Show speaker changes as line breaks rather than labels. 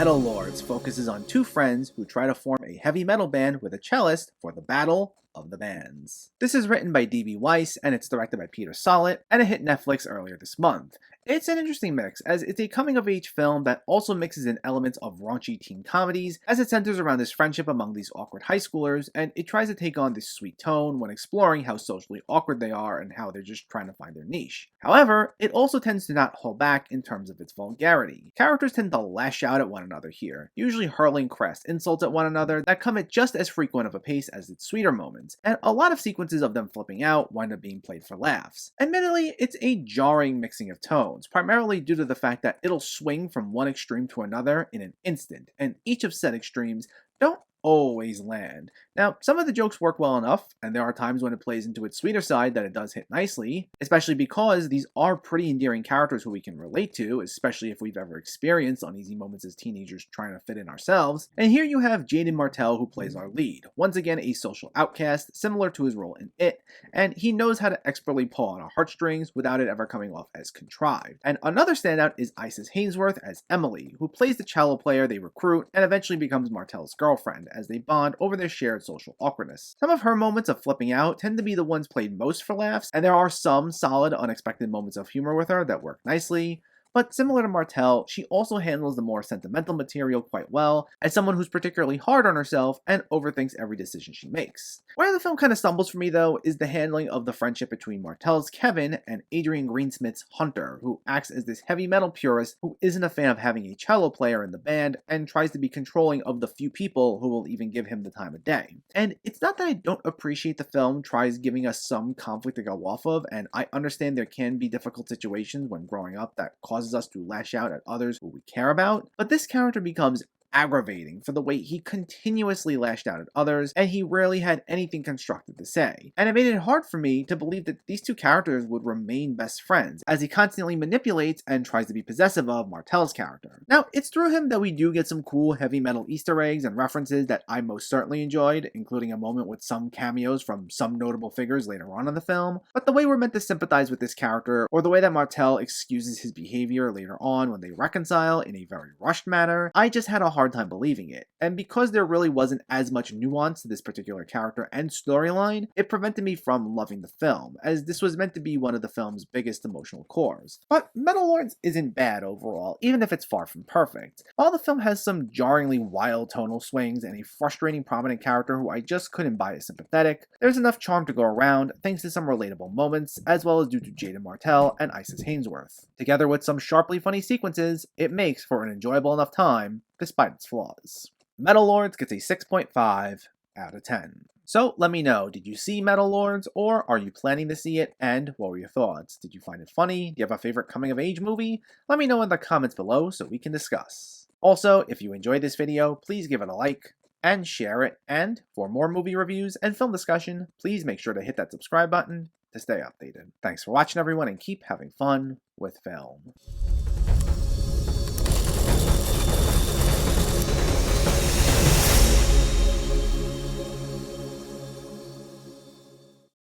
Metal Lords focuses on two friends who try to form a heavy metal band with a cellist for the Battle of the Bands. This is written by D.B. Weiss and it's directed by Peter Sollett, and it hit Netflix earlier this month. It's an interesting mix, as it's a coming-of-age film that also mixes in elements of raunchy teen comedies, as it centers around this friendship among these awkward high schoolers, and it tries to take on this sweet tone when exploring how socially awkward they are and how they're just trying to find their niche. However, it also tends to not hold back in terms of its vulgarity. Characters tend to lash out at one another here, usually hurling crass insults at one another that come at just as frequent of a pace as its sweeter moments, and a lot of sequences of them flipping out wind up being played for laughs. Admittedly, it's a jarring mixing of tones, primarily due to the fact that it'll swing from one extreme to another in an instant, and each of said extremes don't always land. Now, some of the jokes work well enough, and there are times when it plays into its sweeter side that it does hit nicely, especially because these are pretty endearing characters who we can relate to, especially if we've ever experienced uneasy moments as teenagers trying to fit in ourselves. And here you have Jaden Martell, who plays our lead, once again a social outcast, similar to his role in It, and he knows how to expertly pull on our heartstrings without it ever coming off as contrived. And another standout is Isis Hainsworth as Emily, who plays the cello player they recruit and eventually becomes Martell's girlfriend, as they bond over their shared social awkwardness. Some of her moments of flipping out tend to be the ones played most for laughs, and there are some solid, unexpected moments of humor with her that work nicely. But similar to Martell, she also handles the more sentimental material quite well, as someone who's particularly hard on herself and overthinks every decision she makes. Where the film kind of stumbles for me though is the handling of the friendship between Martell's Kevin and Adrian Greensmith's Hunter, who acts as this heavy metal purist who isn't a fan of having a cello player in the band and tries to be controlling of the few people who will even give him the time of day. And it's not that I don't appreciate the film tries giving us some conflict to go off of, and I understand there can be difficult situations when growing up that causes us to lash out at others who we care about, but this character becomes aggravating for the way he continuously lashed out at others, and he rarely had anything constructive to say. And it made it hard for me to believe that these two characters would remain best friends, as he constantly manipulates and tries to be possessive of Martell's character. Now, it's through him that we do get some cool heavy metal Easter eggs and references that I most certainly enjoyed, including a moment with some cameos from some notable figures later on in the film, but the way we're meant to sympathize with this character, or the way that Martell excuses his behavior later on when they reconcile in a very rushed manner, I just had a hard time believing it. And because there really wasn't as much nuance to this particular character and storyline, it prevented me from loving the film, as this was meant to be one of the film's biggest emotional cores. But Metal Lords isn't bad overall, even if it's far from perfect. While the film has some jarringly wild tonal swings and a frustrating prominent character who I just couldn't buy as sympathetic, there's enough charm to go around thanks to some relatable moments, as well as due to Jaden Martell and Isis Hainsworth. Together with some sharply funny sequences, it makes for an enjoyable enough time, despite its flaws. Metal Lords gets a 6.5 out of 10. So let me know, did you see Metal Lords, or are you planning to see it, and what were your thoughts? Did you find it funny? Do you have a favorite coming-of-age movie? Let me know in the comments below so we can discuss. Also, if you enjoyed this video, please give it a like and share it, and for more movie reviews and film discussion, please make sure to hit that subscribe button to stay updated. Thanks for watching everyone, and keep having fun with film.